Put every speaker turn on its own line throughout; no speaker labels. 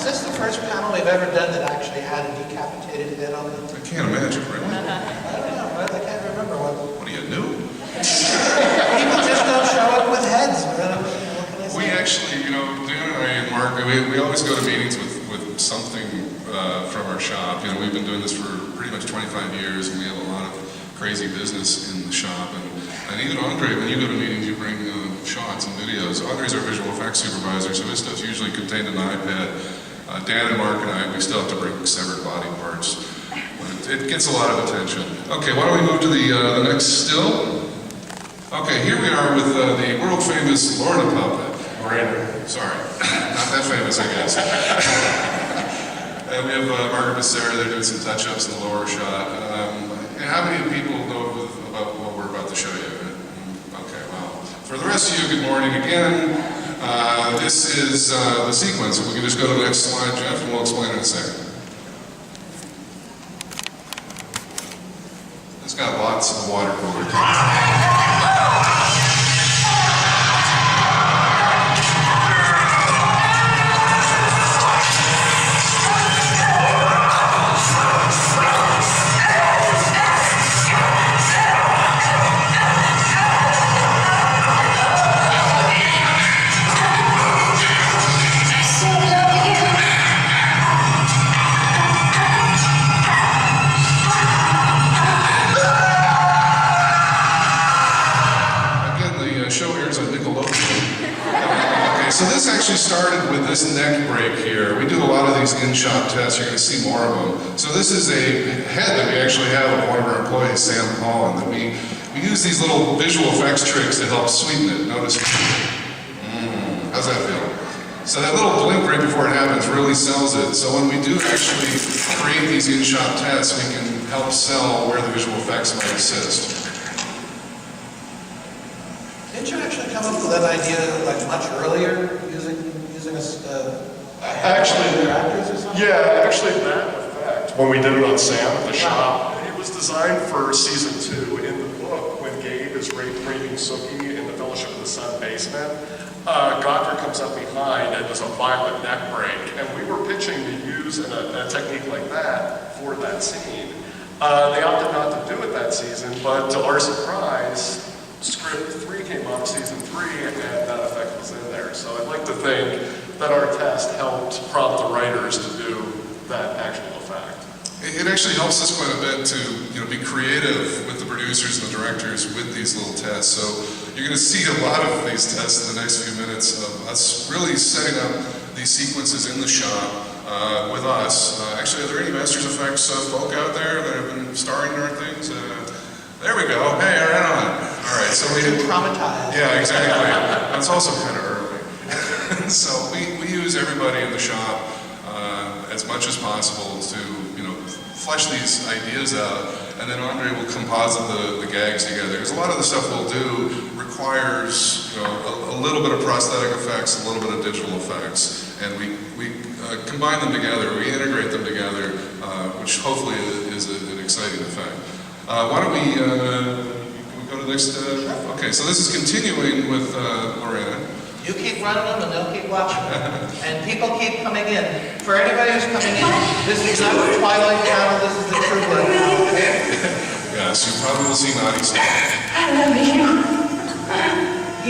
this the first panel we've ever done that actually had a decapitated head on it?
I can't imagine, right?
I don't know, but I can't remember what.
What are you, new?
People just don't show up with heads. What can I say?
We actually, you know, Dan and I and Mark, we always go to meetings with something from our shop. You know, we've been doing this for pretty much 25 years, and we have a lot of crazy business in the shop. And even Andre, when you go to meetings, you bring shots and videos. Andre's our visual effects supervisor, so his stuff's usually contained in an iPad. Dan and Mark and I, we still have to bring severed body parts. But it gets a lot of attention. Okay, why don't we move to the next still? Okay, here we are with the world-famous Lorna puppet. Lorena, sorry. Not that famous, I guess. And we have Margaret and Sarah, they're doing some touch-ups in the lower shot. How many people know about what we're about to show you? Okay, well, for the rest of you, good morning again. This is the sequence. If we can just go to the next slide, Jeff, and we'll explain in a second. It's got lots of water cooler. So this actually started with this neck break here. We do a lot of these in-shop tests. You're going to see more of them. So this is a head that we actually have of one of our employees, Sam Paul, and that we use these little visual effects tricks to help sweeten it. Notice, how's that feel? So that little blink right before it happens really sells it. So when we do actually create these in-shop tests, we can help sell where the visual effects might assist.
Didn't you actually come up with that idea like much earlier, using
actually
actors or something?
Yeah, actually that effect, when we did it on Sam at the shop, it was designed for season 2. In the book, when Gabe is raping Sookie in the Fellowship of the Sun basement, Godfrey comes up behind and does a violent neck break, and we were pitching to use a technique like that for that scene. They opted not to do it that season, but to our surprise, script 3 came up, season 3, and that effect was in there. So I'd like to think that our test helped prompt the writers to do that actual effect.
It actually helps us quite a bit to be creative with the producers and the directors with these little tests. So you're going to see a lot of these tests in the next few minutes of us really setting up these sequences in the shop with us. Actually, are there any Masters Effects folk out there that have been starring in our things? There we go. Hey, right on. All right, so we
traumatized.
Yeah, exactly. That's also kind of early. So we use everybody in the shop as much as possible to flesh these ideas out, and then Andre will composite the gags together. Because a lot of the stuff we'll do requires a little bit of prosthetic effects, a little bit of digital effects, and we combine them together. We integrate them together, which hopefully is an exciting effect. Why don't we go to the next? Okay, so this is continuing with Lorena.
You keep running them and they'll keep watching them. And people keep coming in. For anybody who's coming in, this is not the Twilight Channel, this is the True Blood Channel.
Yes, you probably will see naughty stuff.
I love you.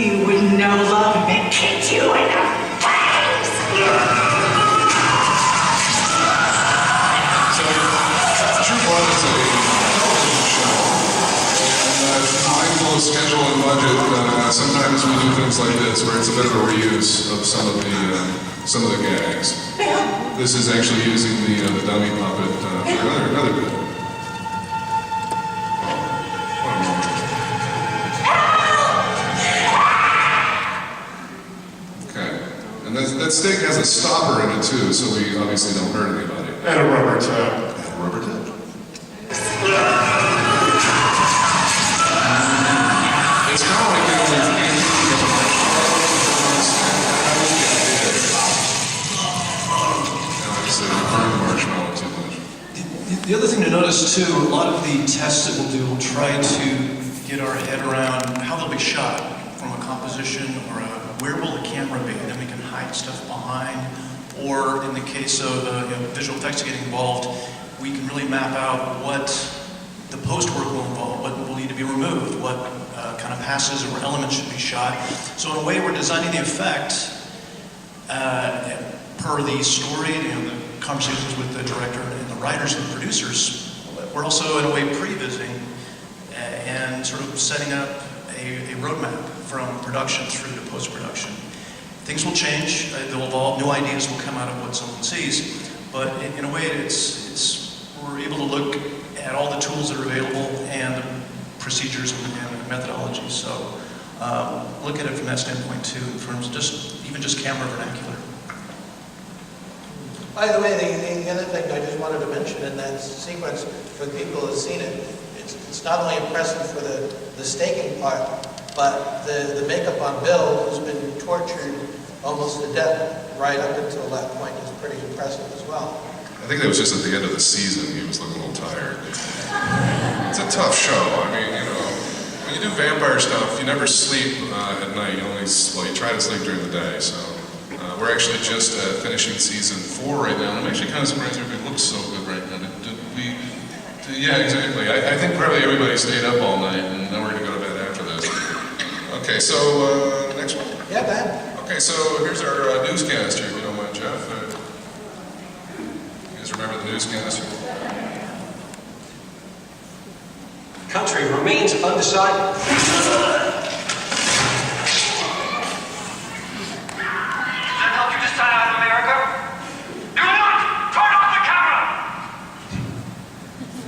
You would know love and kick you in the face.
So, True Blood is a television show. And mindful of schedule and budget, sometimes we do things like this, where it's a bit of a reuse of some of the gags. This is actually using the dummy puppet for another bit. Okay, and that stick has a stopper in it too, so we obviously don't hurt anybody.
And a rubber tip.
And a rubber tip. It's kind of like marshmallow too much.
The other thing to notice too, a lot of the tests that we'll do will try to get our head around how they'll be shot from a composition or where will the camera be, and then we can hide stuff behind, or in the case of visual effects getting involved, we can really map out what the post work will involve, what will need to be removed, what kind of passes or elements should be shot. So in a way, we're designing the effect per the story, the conversations with the director and the writers and the producers. We're also in a way pre-visiting and sort of setting up a roadmap from production through to post-production. Things will change, they'll evolve, new ideas will come out of what someone sees, but in a way we're able to look at all the tools that are available and the procedures and methodologies. So look at it from that standpoint too, in terms of just camera vernacular.
By the way, the other thing I just wanted to mention in that sequence, for the people who have seen it, it's not only impressive for the staking part, but the makeup on Bill, who's been tortured almost to death right up until that point, is pretty impressive as well.
I think that was just at the end of the season. He was looking a little tired. It's a tough show. I mean, when you do vampire stuff, you never sleep at night. You try to sleep during the day. So we're actually just finishing season 4 right now. And I'm actually kind of surprised everybody looks so good right now. Yeah, exactly. I think probably everybody stayed up all night, and then we're going to go to bed after this. Okay, so next one.
Yeah, Ben.
Okay, so here's our newscaster, if you don't mind, Jeff. You guys remember the newscaster?
Country remains undecided.
That help you decide on America? Do not turn off the camera!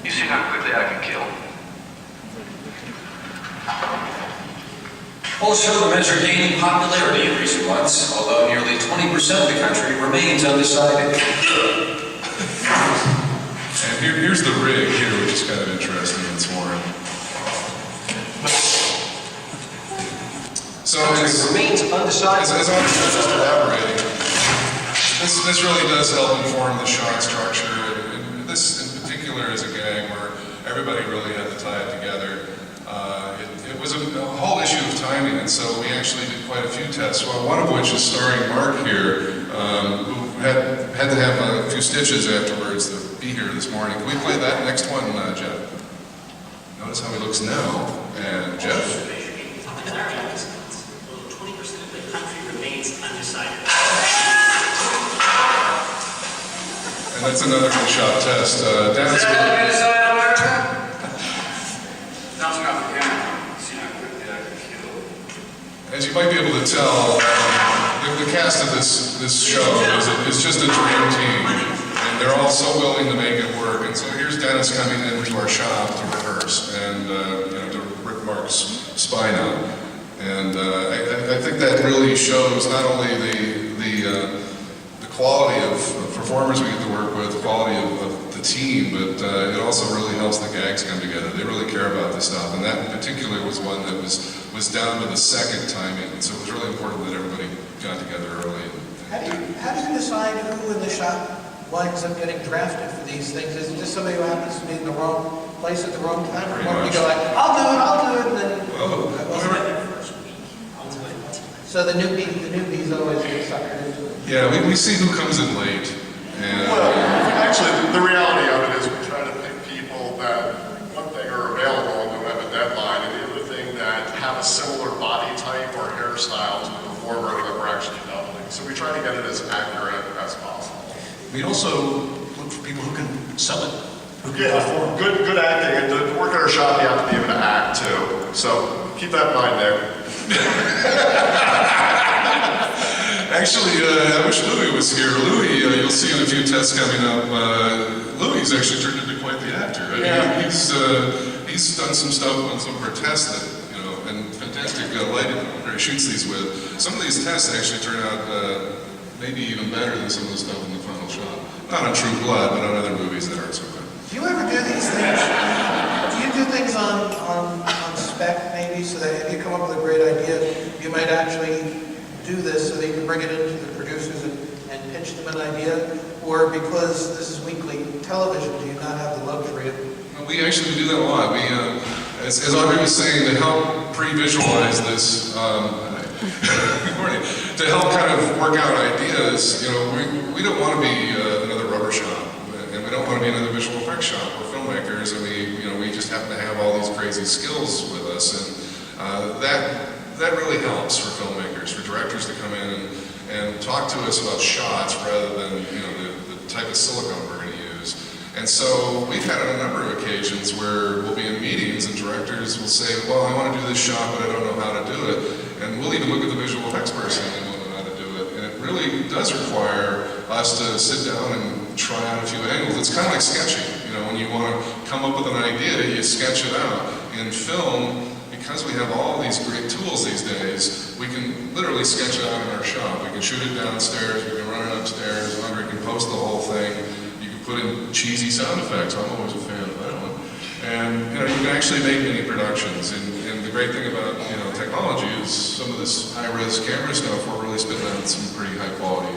You see how quickly I can kill?
Polls show the measure gaining popularity in recent months, although nearly 20% of the country remains undecided.
And here's the rig here, which is kind of interesting. It's foreign. So
Remains undecided.
as I was just elaborating, this really does help inform the shot structure. And this in particular is a gag where everybody really had to tie it together. It was a whole issue of timing, and so we actually did quite a few tests. Well, one of which is starring Mark here, who had to have a few stitches afterwards to be here this morning. Can we play that next one, Jeff? Notice how he looks now. And Jeff?
20% of the country remains undecided.
And that's another good shot test. Dennis, as you might be able to tell, the cast of this show is just a dream team, and they're all so willing to make it work. And so here's Dennis coming into our shop to rehearse and to rip Mark's spine out. And I think that really shows not only the quality of performers we get to work with, the quality of the team, but it also really helps the gags come together. They really care about this stuff, and that in particular was one that was down to the second timing, and so it was really important that everybody got together early.
How do you decide who in the shop winds up getting drafted for these things? Is it just somebody who happens to be in the wrong place at the wrong time? Or you go like, I'll do it, and then... So the newbies always get suckered into it.
Yeah, we see who comes in late. And
Well, actually, the reality of it is we try to pick people that, one thing, are available and don't have a deadline, and the other thing, that have a similar body type or hairstyle to the performer that we're actually doubling. So we try to get it as accurate as possible.
We also look for people who can sell it, who can
Yeah,
perform.
good acting, and to work at our shop, you have to be able to act too. So keep that in mind, Nick.
actually, I wish Louis was here. Louis, you'll see in a few tests coming up, Louis actually turned into quite the actor. I mean, he's done some stuff on some of our tests that, and fantastic lighting where he shoots these with. Some of these tests actually turn out maybe even better than some of the stuff in the final shot. Not on True Blood, but on other movies that aren't so good.
Do you ever do these things? Do you do things on spec maybe, so that if you come up with a great idea, you might actually do this so that you can bring it into the producers and pitch them an idea? Or because this is weekly television, do you not have the luxury of...
We actually do that a lot. We, as Audrey was saying, to help pre-visualize this, good morning, to help kind of work out ideas, you know, we don't want to be another rubber shop, and we don't want to be another visual effects shop. We're filmmakers, and we just happen to have all these crazy skills with us, and that really helps for filmmakers, for directors to come in and talk to us about shots rather than, you know, the type of silicone we're going to use. And so we've had a number of occasions where we'll be in meetings and directors will say, well, I want to do this shot, but I don't know how to do it. And we'll even look at the visual effects person and they won't know how to do it. And it really does require us to sit down and try out a few angles. It's kind of like sketching. You know, when you want to come up with an idea, you sketch it out. In film, because we have all these great tools these days, we can literally sketch it out in our shop. We can shoot it downstairs, we can run it upstairs, we can post the whole thing. You can put in cheesy sound effects. I'm always a fan of that one. And you know, you can actually make mini productions. And the great thing about technology is some of this high-res camera stuff, we're really spitting out some pretty high-quality